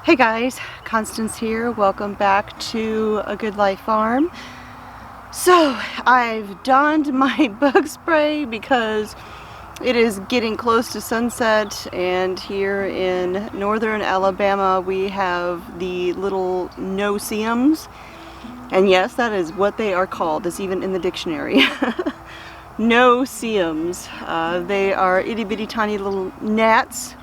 Hey guys, Constance here. Welcome back to A Good Life Farm. So I've donned my bug spray because it is getting close to sunset, and here in northern Alabama we have the little no-see-ums, and yes, that is what they are called. It's even in the dictionary. No-see-ums. They are itty-bitty tiny little gnats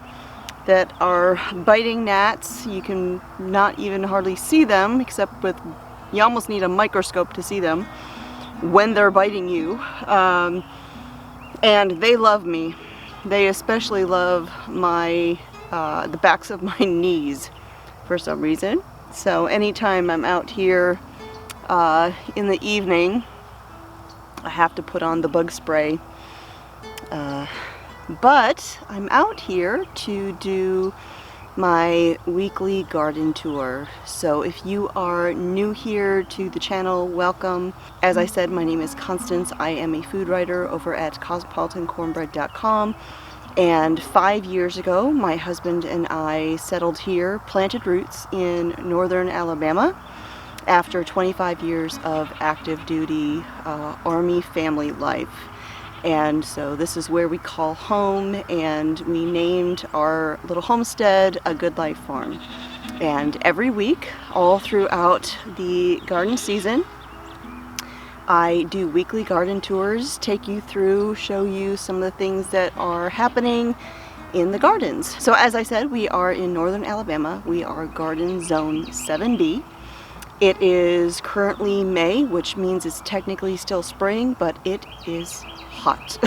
that are biting gnats. You can not even hardly see them, except with, you almost need a microscope to see them when they're biting you. And they love me. They especially love my the backs of my knees for some reason. So anytime I'm out here in the evening, I have to put on the bug spray. But I'm out here to do my weekly garden tour. So if you are new here to the channel, welcome. As I said, my name is Constance. I am a food writer over at cosmopolitancornbread.com. And 5 years ago, my husband and I settled here, planted roots in northern Alabama after 25 years of active duty Army family life. And so this is where we call home, and we named our little homestead A Good Life Farm. And every week, all throughout the garden season, I do weekly garden tours, take you through, show you some of the things that are happening in the gardens. So as I said, we are in northern Alabama. We are garden zone 7B. It is currently May, which means it's technically still spring, but it is hot.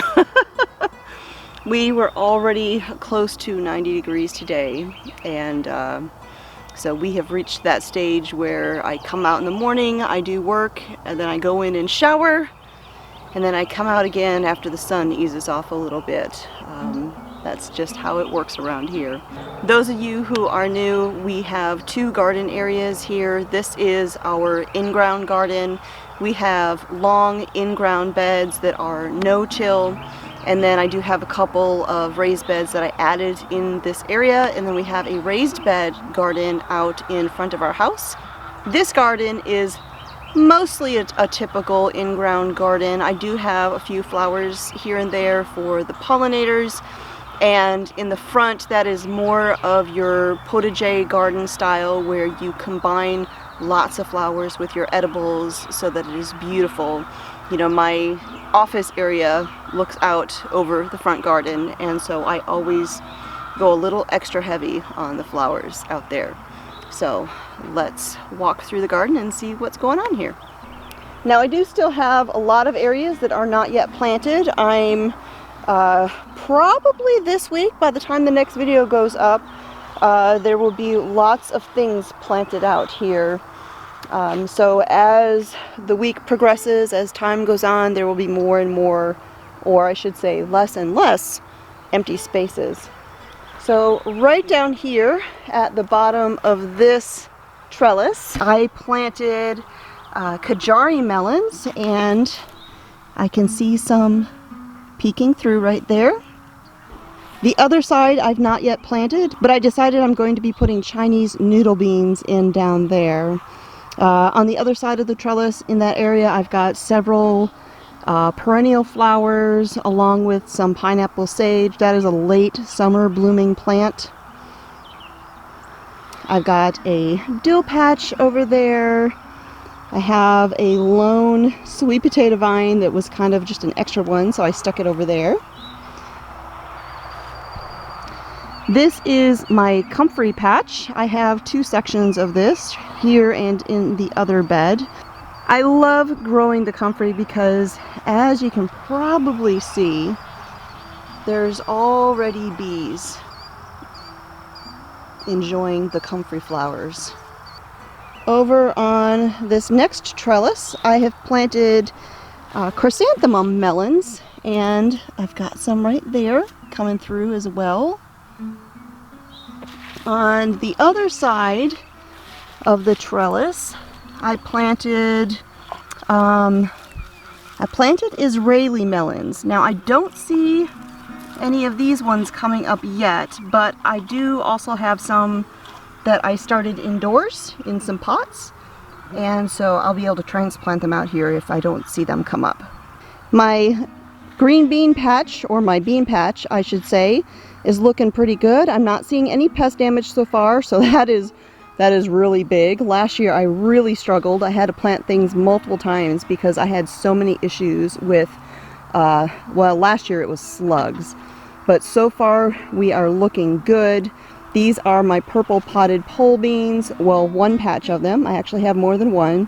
We were already close to 90 degrees today, and so we have reached that stage where I come out in the morning, I do work, and then I go in and shower, and then I come out again after the sun eases off a little bit. That's just how it works around here. Those of you who are new, we have two garden areas here. This is our in-ground garden. We have long in-ground beds that are no-till, and then I do have a couple of raised beds that I added in this area, and then we have a raised bed garden out in front of our house. This garden is mostly a typical in-ground garden. I do have a few flowers here and there for the pollinators, and in the front that is more of your potager garden style, where you combine lots of flowers with your edibles so that it is beautiful. You know, my office area looks out over the front garden, and so I always go a little extra heavy on the flowers out there. So let's walk through the garden and see what's going on here. Now I do still have a lot of areas that are not yet planted. I'm probably this week, by the time the next video goes up, there will be lots of things planted out here. So as the week progresses, as time goes on, there will be more and more, or I should say less and less, empty spaces. So right down here at the bottom of this trellis, I planted Kajari melons, and I can see some peeking through right there. The other side I've not yet planted, but I decided I'm going to be putting Chinese noodle beans in down there. On the other side of the trellis in that area, I've got several perennial flowers along with some pineapple sage. That is a late summer blooming plant. I've got a dill patch over there. I have a lone sweet potato vine that was kind of just an extra one, so I stuck it over there. This is my comfrey patch. I have two sections of this, here and in the other bed. I love growing the comfrey because, as you can probably see, there's already bees enjoying the comfrey flowers. Over on this next trellis, I have planted chrysanthemum melons, and I've got some right there coming through as well. On the other side of the trellis, I planted Israeli melons. Now I don't see any of these ones coming up yet, but I do also have some that I started indoors in some pots, and so I'll be able to transplant them out here if I don't see them come up. My green bean patch, or my bean patch I should say, is looking pretty good. I'm not seeing any pest damage so far, so that is really big. Last year I really struggled. I had to plant things multiple times because I had so many issues with, well, last year it was slugs. But so far we are looking good. These are my purple potted pole beans. Well, one patch of them. I actually have more than one.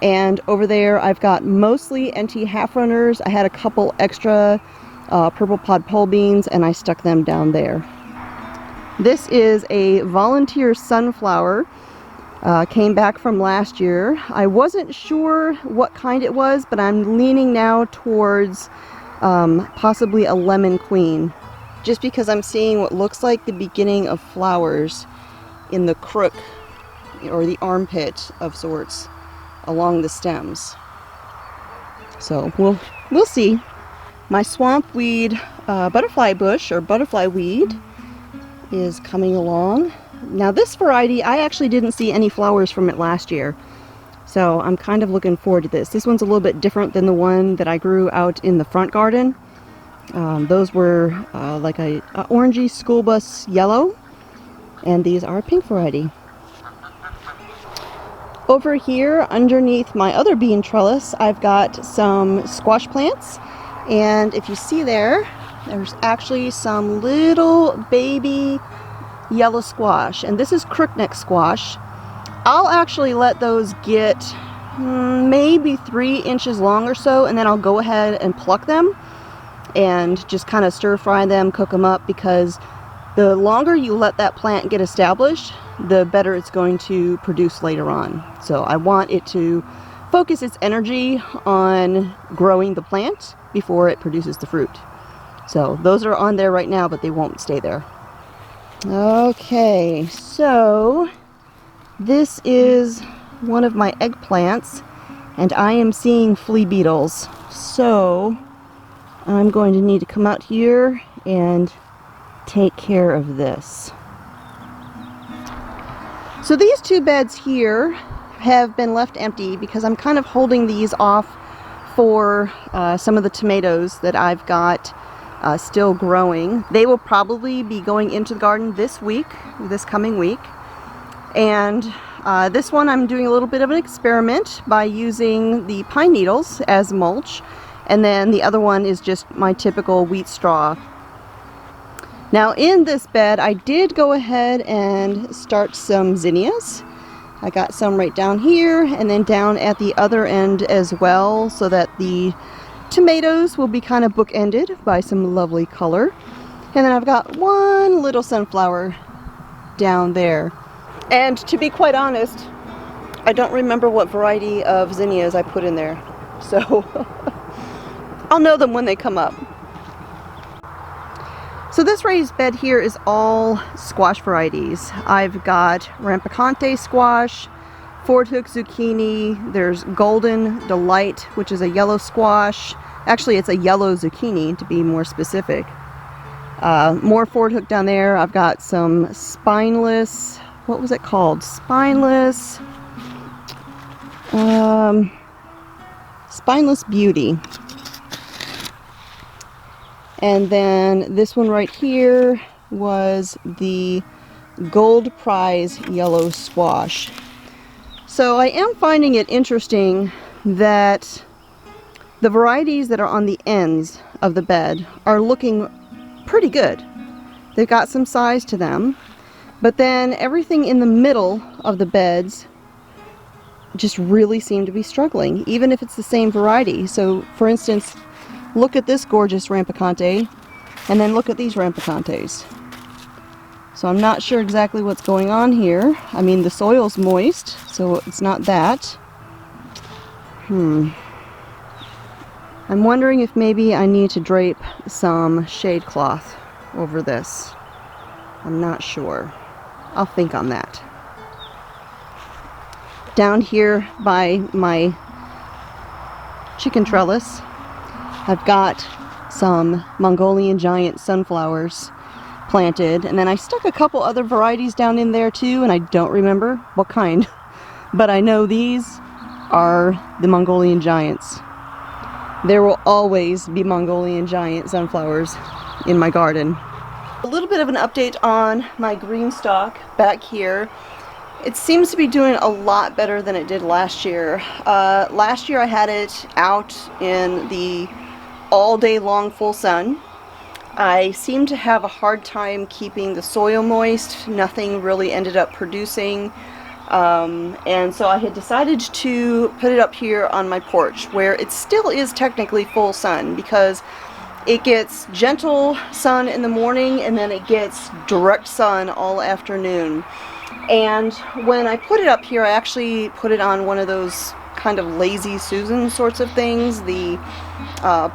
And over there I've got mostly NT half runners. I had a couple extra purple pod pole beans and I stuck them down there. This is a volunteer sunflower. Came back from last year. I wasn't sure what kind it was, but I'm leaning now towards possibly a lemon queen, just because I'm seeing what looks like the beginning of flowers in the crook or the armpit of sorts along the stems. So we'll see. My swamp weed butterfly bush or butterfly weed is coming along. Now this variety, I actually didn't see any flowers from it last year, so I'm kind of looking forward to this. This one's a little bit different than the one that I grew out in the front garden. Those were like a orangey school bus yellow, and these are a pink variety. Over here underneath my other bean trellis, I've got some squash plants, and if you see there's actually some little baby yellow squash, and this is crookneck squash. I'll actually let those get maybe 3 inches long or so, and then I'll go ahead and pluck them and just kind of stir fry them, cook them up, because the longer you let that plant get established, the better it's going to produce later on. So I want it to focus its energy on growing the plant before it produces the fruit. So those are on there right now, but they won't stay there. Okay, so this is one of my eggplants, and I am seeing flea beetles. So I'm going to need to come out here and take care of this. So these 2 beds here have been left empty because I'm kind of holding these off for some of the tomatoes that I've got still growing. They will probably be going into the garden this coming week. And this one I'm doing a little bit of an experiment by using the pine needles as mulch, and then the other one is just my typical wheat straw. Now in this bed I did go ahead and start some zinnias. I got some right down here and then down at the other end as well, so that the tomatoes will be kind of bookended by some lovely color. And then I've got one little sunflower down there. And to be quite honest, I don't remember what variety of zinnias I put in there. So I'll know them when they come up. So this raised bed here is all squash varieties. I've got rampicante squash, Ford Hook zucchini, there's Golden Delight, which is a yellow squash. Actually, it's a yellow zucchini to be more specific. More Ford Hook down there. I've got some spineless, what was it called? Spineless Beauty. And then this one right here was the Gold Prize yellow squash. So I am finding it interesting that the varieties that are on the ends of the bed are looking pretty good. They've got some size to them, but then everything in the middle of the beds just really seem to be struggling, even if it's the same variety. So for instance, look at this gorgeous rampicante, and then look at these rampicantes. So I'm not sure exactly what's going on here. I mean, the soil's moist, so it's not that. I'm wondering if maybe I need to drape some shade cloth over this. I'm not sure. I'll think on that. Down here by my chicken trellis, I've got some Mongolian giant sunflowers planted, and then I stuck a couple other varieties down in there too, and I don't remember what kind, but I know these are the Mongolian giants. There will always be Mongolian giant sunflowers in my garden. A little bit of an update on my green stalk back here. It seems to be doing a lot better than it did last year. Last year I had it out in the all day long full sun. I seem to have a hard time keeping the soil moist. Nothing really ended up producing. And so I had decided to put it up here on my porch, where it still is technically full sun, because it gets gentle sun in the morning and then it gets direct sun all afternoon. And when I put it up here, I actually put it on one of those kind of lazy Susan sorts of things, the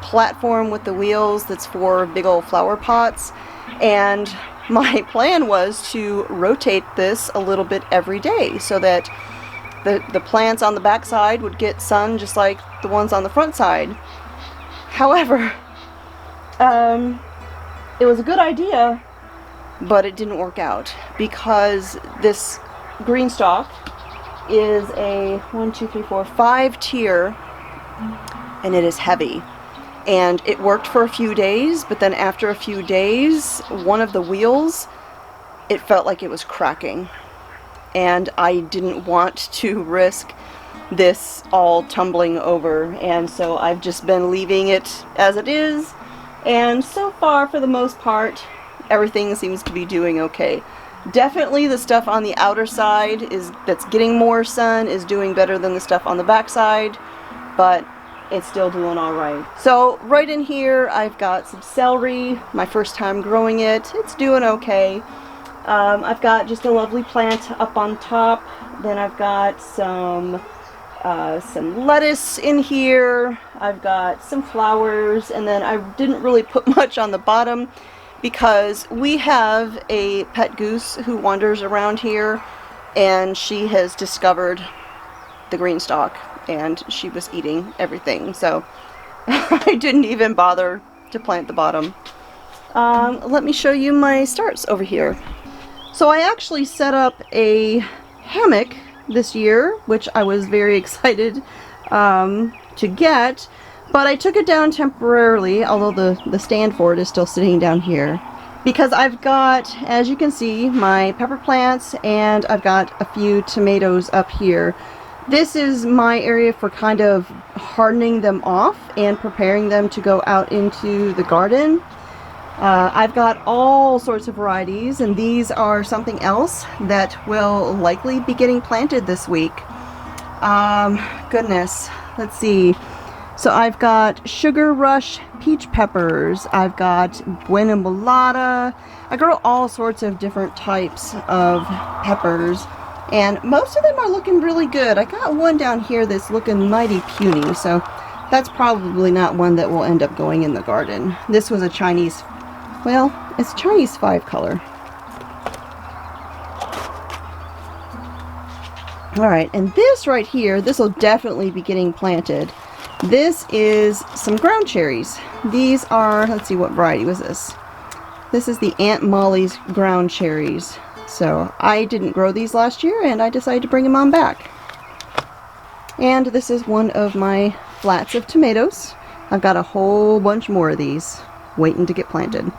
platform with the wheels that's for big old flower pots. And my plan was to rotate this a little bit every day so that the plants on the back side would get sun just like the ones on the front side. However, it was a good idea, but it didn't work out, because this green stalk is a 5-tier, and it is heavy. And it worked for a few days, but then after a few days, one of the wheels, it felt like it was cracking. And I didn't want to risk this all tumbling over, and so I've just been leaving it as it is. And so far, for the most part, everything seems to be doing okay. Definitely the stuff on the outer side that's getting more sun is doing better than the stuff on the back side, but it's still doing all right. So right in here I've got some celery, my first time growing it. It's doing okay. I've got just a lovely plant up on top. Then I've got some lettuce in here. I've got some flowers, and then I didn't really put much on the bottom because we have a pet goose who wanders around here, and she has discovered the green stalk and she was eating everything, so I didn't even bother to plant the bottom. Let me show you my starts over here. So I actually set up a hammock this year, which I was very excited to get, but I took it down temporarily, although the stand for it is still sitting down here, because I've got, as you can see, my pepper plants, and I've got a few tomatoes up here. This is my area for kind of hardening them off and preparing them to go out into the garden. I've got all sorts of varieties, and these are something else that will likely be getting planted this week. Goodness, let's see. So I've got Sugar Rush peach peppers. I've got Buena Mulata. I grow all sorts of different types of peppers, and most of them are looking really good. I got one down here that's looking mighty puny, so that's probably not one that will end up going in the garden. This was a Chinese, well, it's Chinese 5 color. Alright, and this right here, this will definitely be getting planted. This is some ground cherries. These are, let's see, what variety was this? This is the Aunt Molly's ground cherries. So I didn't grow these last year, and I decided to bring them on back. And this is one of my flats of tomatoes. I've got a whole bunch more of these waiting to get planted.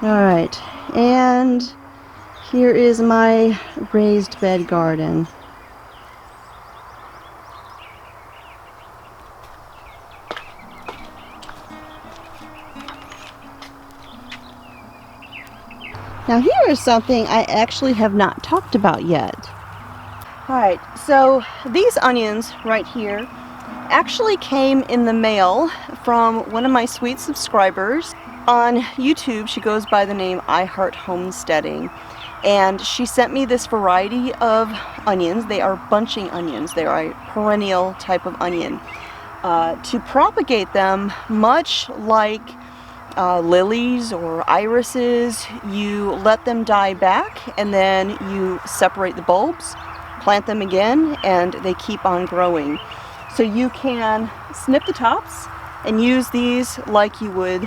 Alright, and here is my raised bed garden. Now here is something I actually have not talked about yet. Alright, so these onions right here actually came in the mail from one of my sweet subscribers. On YouTube, she goes by the name I Heart Homesteading, and she sent me this variety of onions. They are bunching onions. They are a perennial type of onion. To propagate them, much like lilies or irises, you let them die back, and then you separate the bulbs, plant them again, and they keep on growing. So you can snip the tops and use these like you would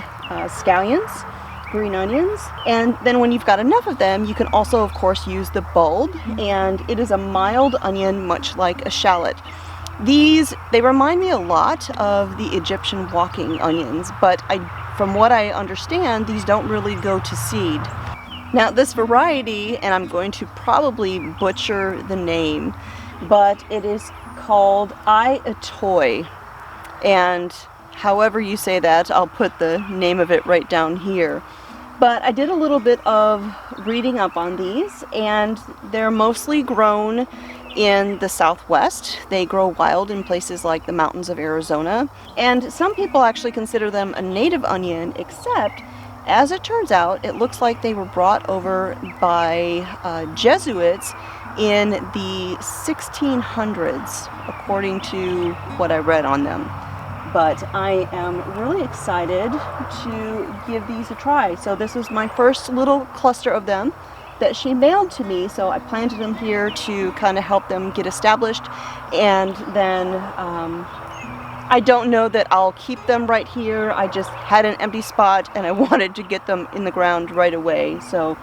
scallions, green onions. And then when you've got enough of them, you can also, of course, use the bulb. And it is a mild onion, much like a shallot. They remind me a lot of the Egyptian walking onions, but from what I understand, these don't really go to seed. Now this variety, and I'm going to probably butcher the name, but it is called Itoy. And however you say that, I'll put the name of it right down here. But I did a little bit of reading up on these, and they're mostly grown in the Southwest. They grow wild in places like the mountains of Arizona. And some people actually consider them a native onion, except, as it turns out, it looks like they were brought over by Jesuits in the 1600s, according to what I read on them. But I am really excited to give these a try. So this is my first little cluster of them that she mailed to me, so I planted them here to kind of help them get established. And then I don't know that I'll keep them right here. I just had an empty spot and I wanted to get them in the ground right away. So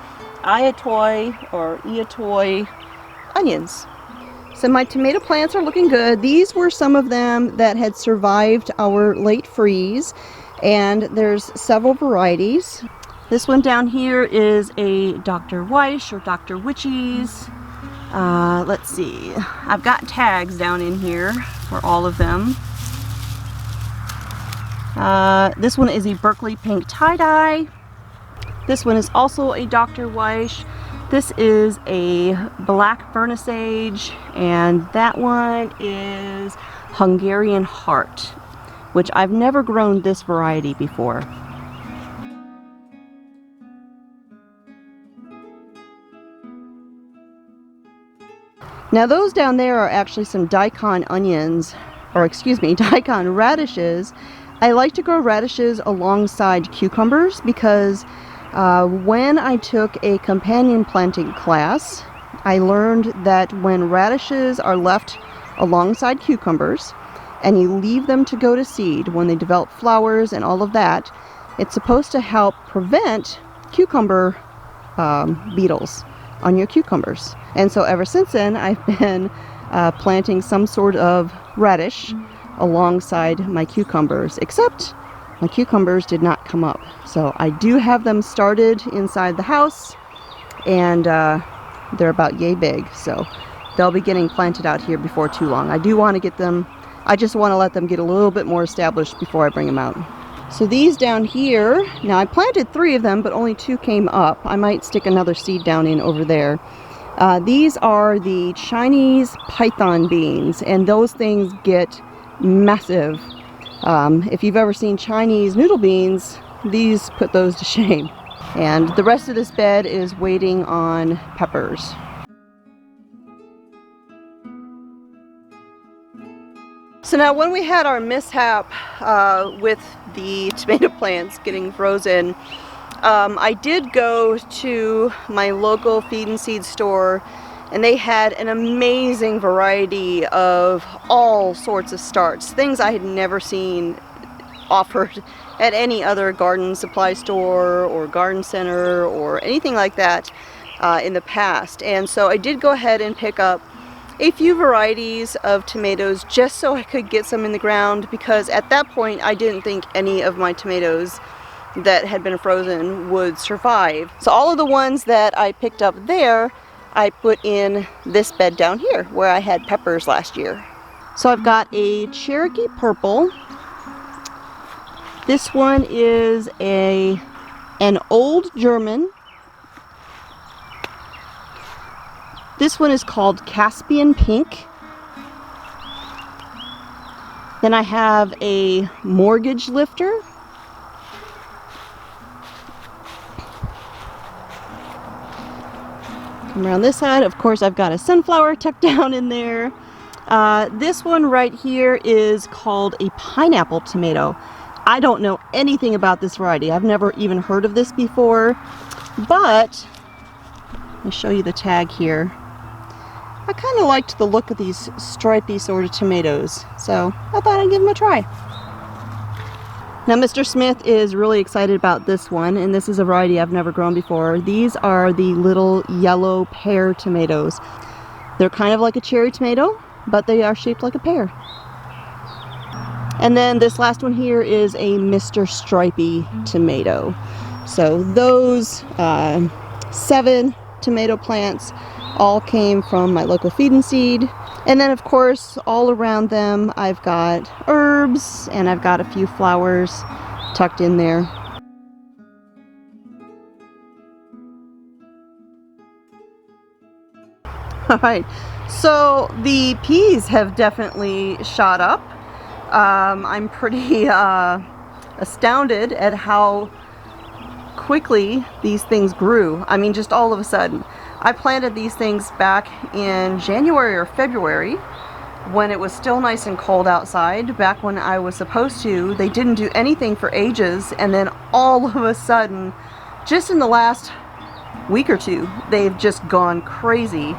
Itoy or Itoy onions. So my tomato plants are looking good. These were some of them that had survived our late freeze, and there's several varieties. This one down here is a Dr. Weish or Dr. Witchy's. Let's see. I've got tags down in here for all of them. This one is a Berkeley Pink Tie-Dye. This one is also a Dr. Weish. This is a Black Vernissage, and that one is Hungarian Heart, which I've never grown this variety before. Now those down there are actually some daikon onions, or excuse me, daikon radishes. I like to grow radishes alongside cucumbers because when I took a companion planting class, I learned that when radishes are left alongside cucumbers and you leave them to go to seed when they develop flowers and all of that, it's supposed to help prevent cucumber beetles on your cucumbers. And so ever since then, I've been planting some sort of radish alongside my cucumbers, except my cucumbers did not come up. So I do have them started inside the house, and they're about yay big, so they'll be getting planted out here before too long. I do want to get them, I just want to let them get a little bit more established before I bring them out. So these down here, now I planted 3 of them, but only 2 came up. I might stick another seed down in over there. These are the Chinese python beans, and those things get massive. If you've ever seen Chinese noodle beans, these put those to shame. And the rest of this bed is waiting on peppers. So now when we had our mishap with the tomato plants getting frozen, I did go to my local feed and seed store, and they had an amazing variety of all sorts of starts, things I had never seen offered at any other garden supply store or garden center or anything like that in the past. And so I did go ahead and pick up a few varieties of tomatoes just so I could get some in the ground, because at that point I didn't think any of my tomatoes that had been frozen would survive. So all of the ones that I picked up there, I put in this bed down here where I had peppers last year. So I've got a Cherokee Purple. This one is an old German. This one is called Caspian Pink. Then I have a Mortgage Lifter. Come around this side. Of course, I've got a sunflower tucked down in there. This one right here is called a pineapple tomato. I don't know anything about this variety. I've never even heard of this before, but let me show you the tag here. I kind of liked the look of these stripy sort of tomatoes, so I thought I'd give them a try. Now Mr. Smith is really excited about this one, and this is a variety I've never grown before. These are the little yellow pear tomatoes. They're kind of like a cherry tomato, but they are shaped like a pear. And then this last one here is a Mr. Stripey tomato. So those 7 tomato plants all came from my local feed and seed. And then of course all around them I've got herbs and I've got a few flowers tucked in there. Alright, so the peas have definitely shot up. I'm pretty astounded at how quickly these things grew. I mean, just all of a sudden. I planted these things back in January or February when it was still nice and cold outside, back when I was supposed to. They didn't do anything for ages, and then all of a sudden, just in the last week or two, they've just gone crazy.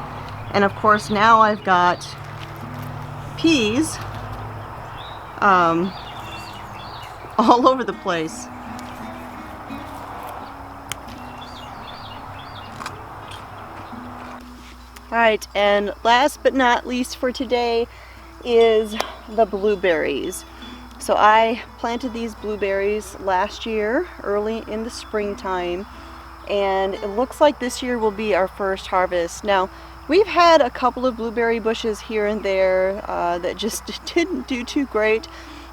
And of course now I've got peas all over the place. Alright, and last but not least for today is the blueberries. So I planted these blueberries last year, early in the springtime, and it looks like this year will be our first harvest. Now, we've had a couple of blueberry bushes here and there that just didn't do too great.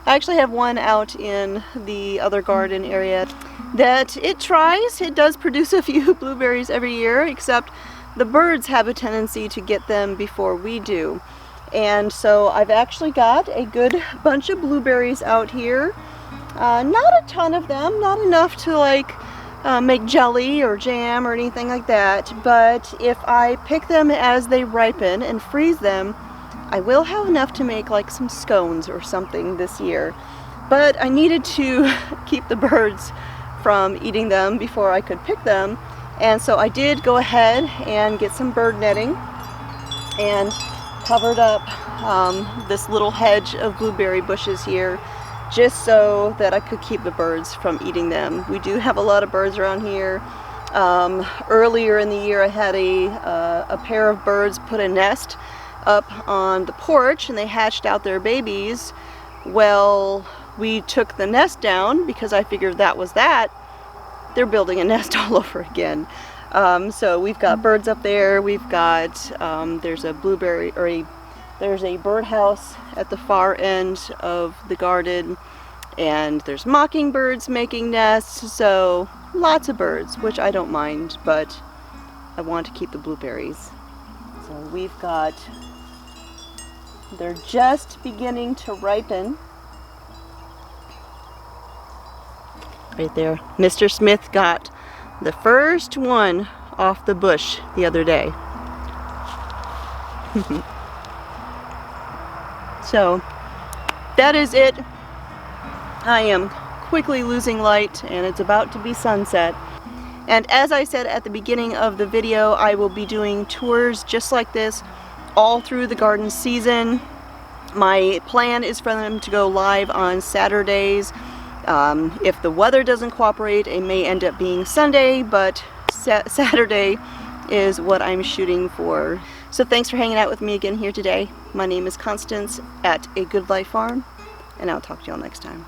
I actually have one out in the other garden area that it tries. It does produce a few blueberries every year, except the birds have a tendency to get them before we do. And so I've actually got a good bunch of blueberries out here. Not a ton of them, not enough to like make jelly or jam or anything like that, but if I pick them as they ripen and freeze them, I will have enough to make like some scones or something this year. But I needed to keep the birds from eating them before I could pick them, and so I did go ahead and get some bird netting and covered up this little hedge of blueberry bushes here, just so that I could keep the birds from eating them. We do have a lot of birds around here. Earlier in the year I had a pair of birds put a nest up on the porch and they hatched out their babies. Well, we took the nest down because I figured that was that. They're building a nest all over again. So we've got birds up there. We've got there's a blueberry or there's a birdhouse at the far end of the garden, and there's mockingbirds making nests. So lots of birds, which I don't mind, but I want to keep the blueberries. So we've got, they're just beginning to ripen. Right there. Mr. Smith got the first one off the bush the other day. So that is it. I am quickly losing light and it's about to be sunset. And as I said at the beginning of the video, I will be doing tours just like this all through the garden season. My plan is for them to go live on Saturdays. If the weather doesn't cooperate, it may end up being Sunday, but Saturday is what I'm shooting for. So thanks for hanging out with me again here today. My name is Constance at A Good Life Farm, and I'll talk to y'all next time.